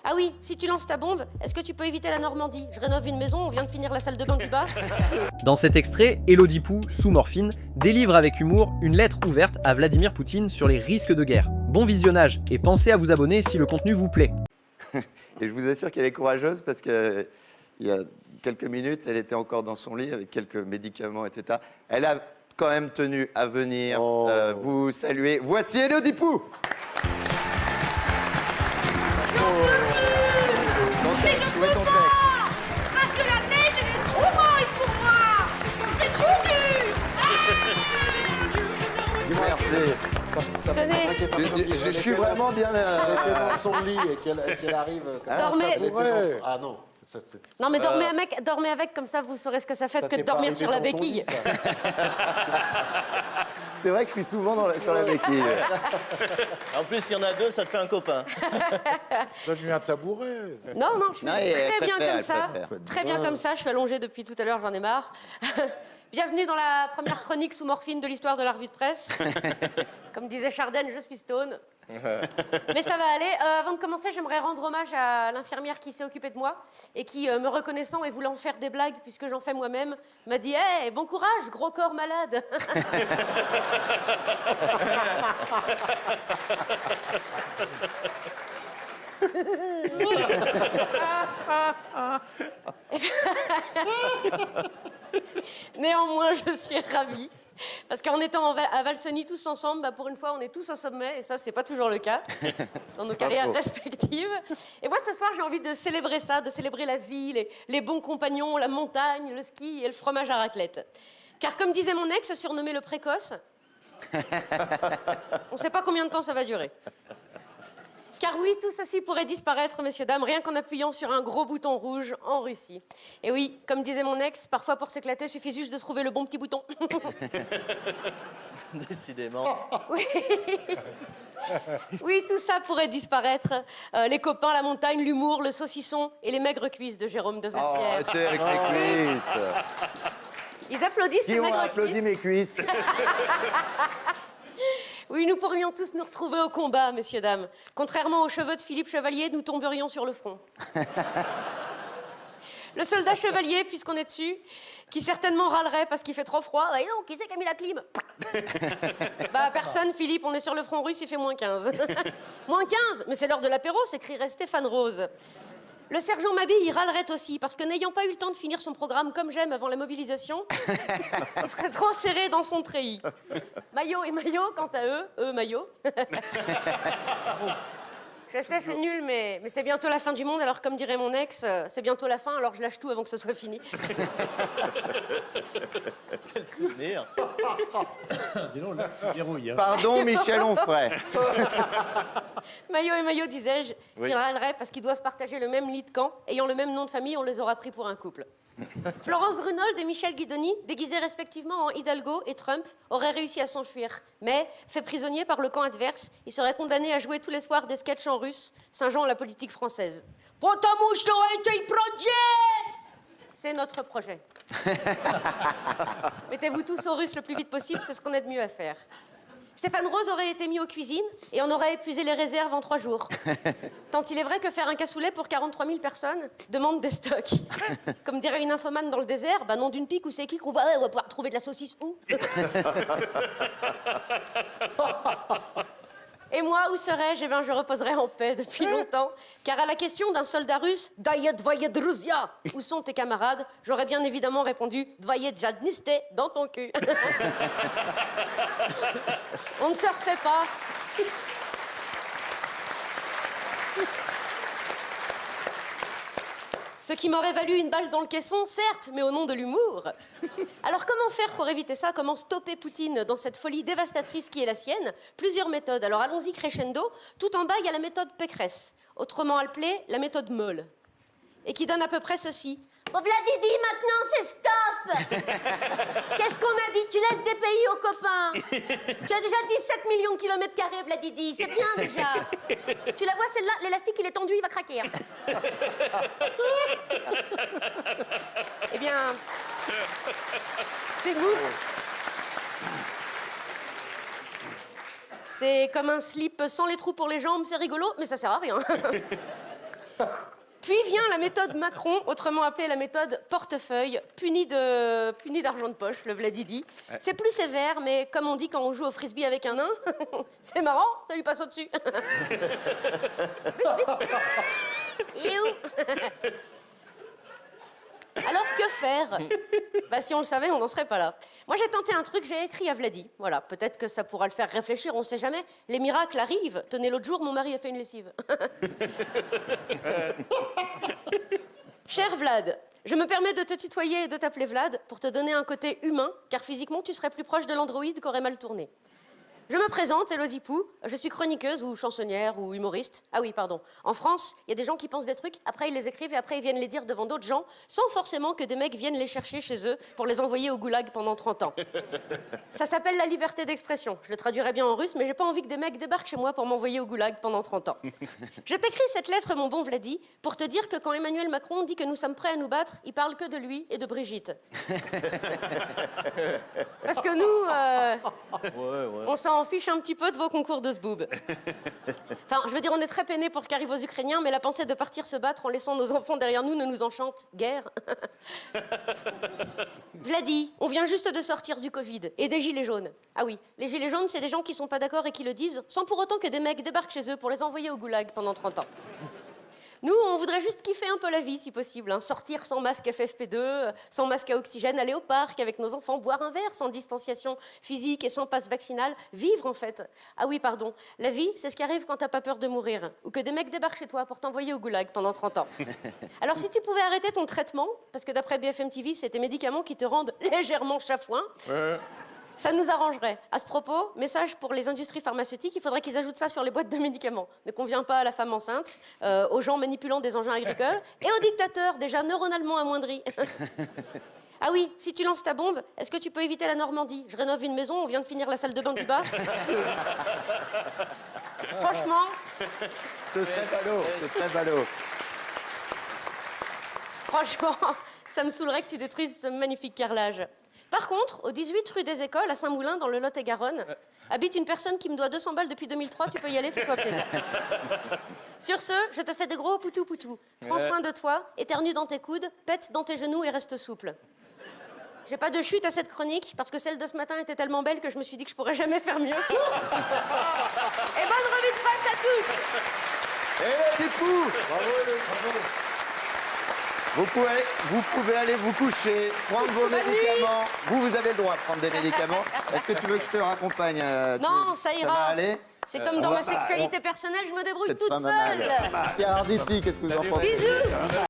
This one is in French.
Ah oui, si tu lances ta bombe, est-ce que tu peux éviter la Normandie? Je rénove une maison, on vient de finir la salle de bain du bas. Dans cet extrait, Élodie Pou, sous morphine, délivre avec humour une lettre ouverte à Vladimir Poutine sur les risques de guerre. Bon visionnage et pensez à vous abonner si le contenu vous plaît. Et je vous assure qu'elle est courageuse parce que il y a quelques minutes, elle était encore dans son lit avec quelques médicaments, etc. Elle a quand même tenu à venir vous saluer. Voici Élodie Pou. Où est ton texte? Parce que la neige, elle est trop molle pour moi. C'est trop dur. Tenez. Je suis vraiment bien Elle était dans son lit et qu'elle arrive comme ça. Dormez. Elle était dans son- Ah non. Non mais dormez avec, comme ça vous saurez ce que ça fait Ça que de t'est pas dormir arrivé sur la dans ton béquille. lit, ça. C'est vrai que je suis souvent sur la béquille. En plus, il y en a deux, ça te fait un copain. Donne-lui un tabouret. Non, je suis Non, elle très bien préfère, comme elle ça. préfère. Très bien comme ça, je suis allongée depuis tout à l'heure, j'en ai marre. Bienvenue dans la première chronique sous morphine de l'histoire de la revue de presse. Comme disait Chardin, je suis stone. Mais ça va aller. Avant de commencer, j'aimerais rendre hommage à l'infirmière qui s'est occupée de moi et qui, me reconnaissant et voulant faire des blagues, puisque j'en fais moi-même, m'a dit « Hey, bon courage, gros corps malade !» Néanmoins, je suis ravie. Parce qu'en étant à Valseny tous ensemble, pour une fois, on est tous au sommet, et ça, c'est pas toujours le cas dans nos carrières respectives. Et moi, ce soir, j'ai envie de célébrer ça, de célébrer la vie, les bons compagnons, la montagne, le ski et le fromage à raclette. Car comme disait mon ex, surnommé le précoce, on ne sait pas combien de temps ça va durer. Car oui, tout ceci pourrait disparaître, messieurs, dames, rien qu'en appuyant sur un gros bouton rouge en Russie. Et oui, comme disait mon ex, parfois pour s'éclater, il suffit juste de trouver le bon petit bouton. Décidément. Oui, tout ça pourrait disparaître. Les copains, la montagne, l'humour, le saucisson et les maigres cuisses de Jérôme de Oh, Verpierre. arrêtez avec les cuisses. Ils applaudissent les Qui ont maigres applaudi cuisses. mes cuisses? Oui, nous pourrions tous nous retrouver au combat, messieurs, dames. Contrairement aux cheveux de Philippe Chevalier, nous tomberions sur le front. Le soldat Chevalier, puisqu'on est dessus, qui certainement râlerait parce qu'il fait trop froid. Bah non, qui c'est qui a mis la clim? Bah personne, Philippe, on est sur le front russe, il fait moins 15. Moins 15? Mais c'est l'heure de l'apéro, s'écrirait Stéphane Rose. Le sergent Mabille, il râlerait aussi, parce que n'ayant pas eu le temps de finir son programme comme j'aime avant la mobilisation, il serait trop serré dans son treillis. Maillot et Maillot, quant à eux Maillot. Je sais, c'est nul, mais c'est bientôt la fin du monde, alors comme dirait mon ex, c'est bientôt la fin, alors je lâche tout avant que ce soit fini. Quel souvenir. Dis donc, là, tu verrouilles, hein. Pardon, Michel Onfray. Maillot et Maillot, disais-je, Oui. ils râleraient parce qu'ils doivent partager le même lit de camp. Ayant le même nom de famille, on les aura pris pour un couple. Florence Brunold et Michel Guidoni, déguisés respectivement en Hidalgo et Trump, auraient réussi à s'enfuir. Mais, faits prisonniers par le camp adverse, ils seraient condamnés à jouer tous les soirs des sketchs en russe, singeant la politique française. Потому что это projet! C'est notre projet. Mettez-vous tous au russe le plus vite possible, c'est ce qu'on a de mieux à faire. Stéphane Rose aurait été mis aux cuisines et on aurait épuisé les réserves en 3 jours. Tant il est vrai que faire un cassoulet pour 43 000 personnes demande des stocks. Comme dirait une infomane dans le désert, bah nom d'une pique, où c'est qui qu'on va pouvoir trouver de la saucisse où? Et moi, où serais-je? Eh bien, je reposerais en paix depuis longtemps. Car à la question d'un soldat russe, Daya dvoye druzia, où sont tes camarades? J'aurais bien évidemment répondu, Dvoye djadniste, dans ton cul. On ne se refait pas. Ce qui m'aurait valu une balle dans le caisson, certes, mais au nom de l'humour. Alors comment faire pour éviter ça? Comment stopper Poutine dans cette folie dévastatrice qui est la sienne? Plusieurs méthodes. Alors allons-y crescendo. Tout en bas, il y a la méthode Pécresse, autrement appelée la méthode Moll, et qui donne à peu près ceci. Bon, Vladidi, maintenant, c'est stop. Qu'est-ce qu'on a dit? Tu laisses des pays aux copains. Tu as déjà 17 millions de kilomètres carrés, Vladidi. C'est bien, déjà. Tu la vois, celle-là? L'élastique, il est tendu, il va craquer. Hein. Eh bien, c'est vous. C'est comme un slip sans les trous pour les jambes, c'est rigolo, mais ça sert à rien. Puis vient la méthode Macron, autrement appelée la méthode portefeuille, punie d'argent de poche, le Vladidi. C'est plus sévère, mais comme on dit quand on joue au frisbee avec un nain, c'est marrant, ça lui passe au-dessus. Alors que faire? Bah si on le savait, on n'en serait pas là. Moi j'ai tenté un truc, j'ai écrit à Vladi. Voilà, peut-être que ça pourra le faire réfléchir, on sait jamais. Les miracles arrivent. Tenez, l'autre jour, mon mari a fait une lessive. Cher Vlad, je me permets de te tutoyer et de t'appeler Vlad pour te donner un côté humain, car physiquement tu serais plus proche de l'androïde qu'aurait mal tourné. Je me présente, Élodie Pou, je suis chroniqueuse ou chansonnière ou humoriste. Ah oui, pardon. En France, il y a des gens qui pensent des trucs, après ils les écrivent et après ils viennent les dire devant d'autres gens, sans forcément que des mecs viennent les chercher chez eux pour les envoyer au goulag pendant 30 ans. Ça s'appelle la liberté d'expression. Je le traduirais bien en russe, mais j'ai pas envie que des mecs débarquent chez moi pour m'envoyer au goulag pendant 30 ans. Je t'écris cette lettre, mon bon Vladi, pour te dire que quand Emmanuel Macron dit que nous sommes prêts à nous battre, il parle que de lui et de Brigitte. Parce que nous, on s'en fiche un petit peu de vos concours de zboob. Enfin, je veux dire, on est très peinés pour ce qui arrive aux Ukrainiens, mais la pensée de partir se battre en laissant nos enfants derrière nous ne nous enchante guère. Vladi, on vient juste de sortir du Covid et des gilets jaunes. Ah oui, les gilets jaunes, c'est des gens qui sont pas d'accord et qui le disent, sans pour autant que des mecs débarquent chez eux pour les envoyer au goulag pendant 30 ans. Nous, on voudrait juste kiffer un peu la vie, si possible. Hein. Sortir sans masque FFP2, sans masque à oxygène, aller au parc avec nos enfants, boire un verre sans distanciation physique et sans passe vaccinal. Vivre, en fait. Ah oui, pardon. La vie, c'est ce qui arrive quand t'as pas peur de mourir. Ou que des mecs débarquent chez toi pour t'envoyer au goulag pendant 30 ans. Alors, si tu pouvais arrêter ton traitement, parce que d'après BFM TV, c'est tes médicaments qui te rendent légèrement chafouin, ça nous arrangerait. À ce propos, message pour les industries pharmaceutiques, il faudrait qu'ils ajoutent ça sur les boîtes de médicaments. Ne convient pas à la femme enceinte, aux gens manipulant des engins agricoles et aux dictateurs déjà neuronalement amoindris. Ah oui, si tu lances ta bombe, est-ce que tu peux éviter la Normandie? Je rénove une maison, on vient de finir la salle de bain du bas. Franchement... Ce serait ballot, ce serait ballot. Franchement, ça me saoulerait que tu détruises ce magnifique carrelage. Par contre, au 18 rue des Écoles, à Saint-Moulin, dans le Lot-et-Garonne, habite une personne qui me doit 200 balles depuis 2003. Tu peux y aller, fais-toi plaisir. Sur ce, je te fais des gros poutou-poutou. Prends soin de toi, éternue dans tes coudes, pète dans tes genoux et reste souple. J'ai pas de chute à cette chronique, parce que celle de ce matin était tellement belle que je me suis dit que je pourrais jamais faire mieux. Et bonne revue de presse à tous! Élodie Pou, bravo, bravo. Vous pouvez aller vous coucher, prendre vos médicaments. Vous avez le droit de prendre des médicaments. Est-ce que tu veux que je te raccompagne? Non, ça ira. Ça va aller? C'est comme dans ma sexualité personnelle, je me débrouille Cette toute femme a mal. seule. Pierre Arditi, qu'est-ce que vous en pensez? Bisous.